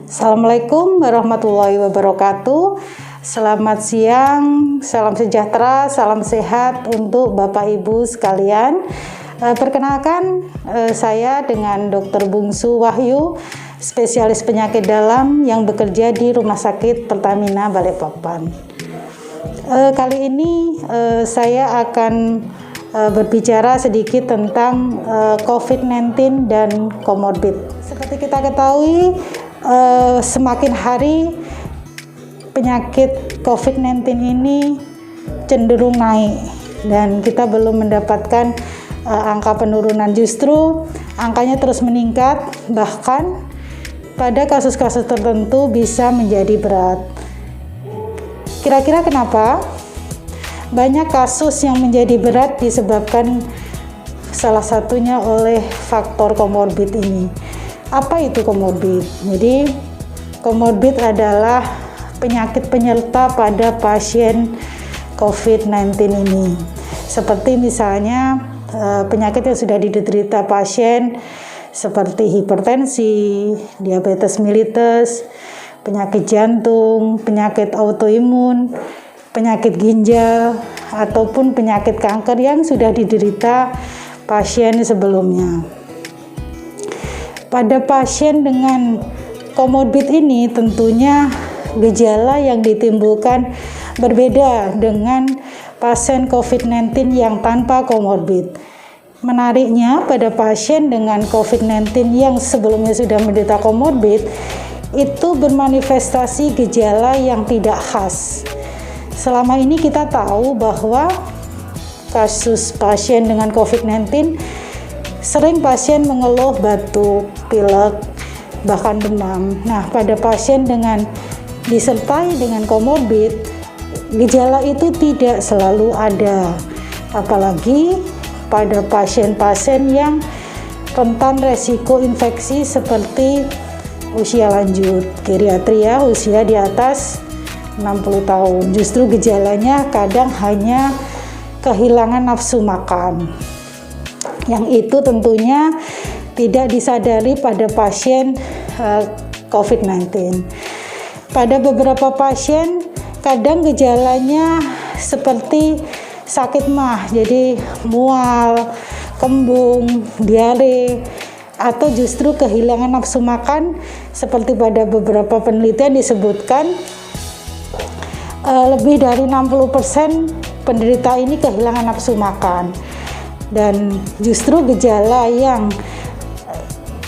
Assalamualaikum warahmatullahi wabarakatuh. Selamat siang, salam sejahtera, salam sehat untuk Bapak Ibu sekalian. Perkenalkan, saya dengan Dr. Bungsu Wahyu, spesialis penyakit dalam yang bekerja di Rumah Sakit Pertamina Balikpapan. Kali ini saya akan berbicara sedikit tentang COVID-19 dan komorbid. Seperti kita ketahui, semakin hari penyakit COVID-19 ini cenderung naik dan kita belum mendapatkan angka penurunan, justru angkanya terus meningkat, bahkan pada kasus-kasus tertentu bisa menjadi berat. Kira-kira kenapa? Banyak kasus yang menjadi berat disebabkan salah satunya oleh faktor komorbid ini. Apa itu komorbid? Jadi komorbid adalah penyakit penyerta pada pasien COVID-19 ini. Seperti misalnya penyakit yang sudah diderita pasien seperti hipertensi, diabetes mellitus, penyakit jantung, penyakit autoimun, penyakit ginjal, ataupun penyakit kanker yang sudah diderita pasien sebelumnya. Pada pasien dengan komorbid ini tentunya gejala yang ditimbulkan berbeda dengan pasien COVID-19 yang tanpa komorbid. Menariknya, pada pasien dengan COVID-19 yang sebelumnya sudah menderita komorbid, itu bermanifestasi gejala yang tidak khas. Selama ini kita tahu bahwa kasus pasien dengan COVID-19 sering pasien mengeluh batuk, pilek, bahkan demam. Nah, pada pasien dengan disertai dengan komorbid, gejala itu tidak selalu ada. Apalagi pada pasien-pasien yang rentan resiko infeksi seperti usia lanjut, geriatria, usia di atas 60 tahun. Justru gejalanya kadang hanya kehilangan nafsu makan. Yang itu tentunya tidak disadari pada pasien COVID-19. Pada beberapa pasien kadang gejalanya seperti sakit mah, jadi mual, kembung, diare, atau justru kehilangan nafsu makan, seperti pada beberapa penelitian disebutkan lebih dari 60% penderita ini kehilangan nafsu makan. Dan justru gejala yang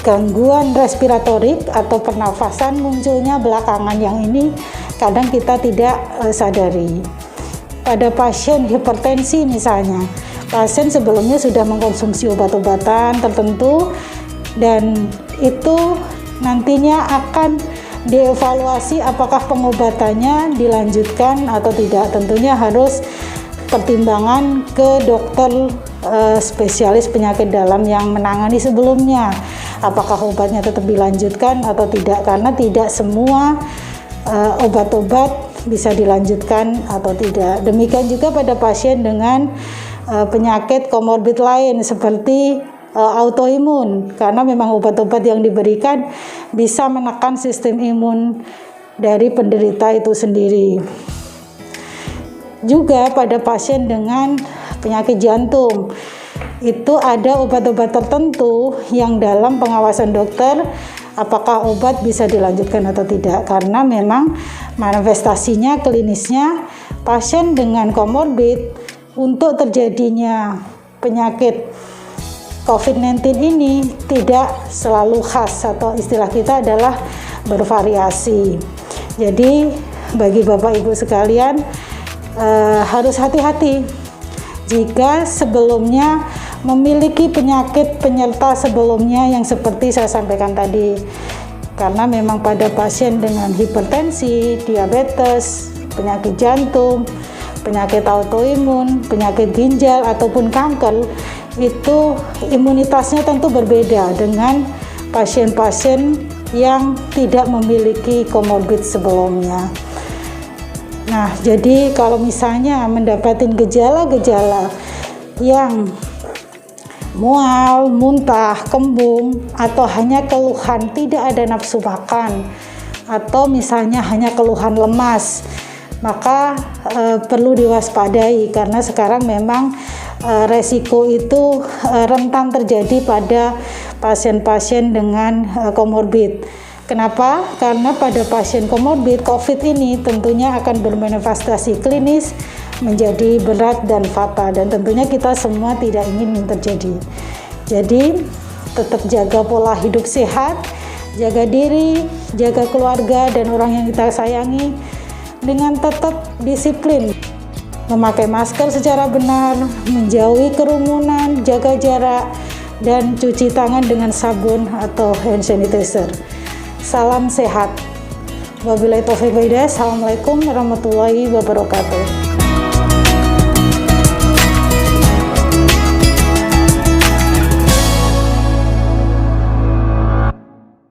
gangguan respiratorik atau pernafasan munculnya belakangan, yang ini kadang kita tidak sadari. Pada pasien hipertensi misalnya, pasien sebelumnya sudah mengkonsumsi obat-obatan tertentu dan itu nantinya akan dievaluasi apakah pengobatannya dilanjutkan atau tidak. Tentunya harus pertimbangan ke dokter spesialis penyakit dalam yang menangani sebelumnya, apakah obatnya tetap dilanjutkan atau tidak, karena tidak semua obat-obat bisa dilanjutkan atau tidak. Demikian juga pada pasien dengan penyakit komorbid lain seperti autoimun, karena memang obat-obat yang diberikan bisa menekan sistem imun dari penderita itu sendiri. Juga pada pasien dengan penyakit jantung, itu ada obat-obat tertentu yang dalam pengawasan dokter apakah obat bisa dilanjutkan atau tidak, karena memang manifestasinya klinisnya pasien dengan komorbid untuk terjadinya penyakit COVID-19 ini tidak selalu khas, atau istilah kita adalah bervariasi. Jadi bagi Bapak Ibu sekalian harus hati-hati jika sebelumnya memiliki penyakit penyerta sebelumnya yang seperti saya sampaikan tadi, karena memang pada pasien dengan hipertensi, diabetes, penyakit jantung, penyakit autoimun, penyakit ginjal ataupun kanker, itu imunitasnya tentu berbeda dengan pasien-pasien yang tidak memiliki komorbid sebelumnya. Nah, jadi kalau misalnya mendapatkan gejala-gejala yang mual, muntah, kembung, atau hanya keluhan tidak ada nafsu makan, atau misalnya hanya keluhan lemas, maka perlu diwaspadai karena sekarang memang resiko itu rentan terjadi pada pasien-pasien dengan komorbid. Kenapa? Karena pada pasien komorbid COVID ini tentunya akan bermanifestasi klinis menjadi berat dan fatal, dan tentunya kita semua tidak ingin terjadi. Jadi tetap jaga pola hidup sehat, jaga diri, jaga keluarga dan orang yang kita sayangi dengan tetap disiplin, memakai masker secara benar, menjauhi kerumunan, jaga jarak, dan cuci tangan dengan sabun atau hand sanitizer. Salam sehat. Wabillahi taufiq wal hidayah. Assalamualaikum warahmatullahi wabarakatuh.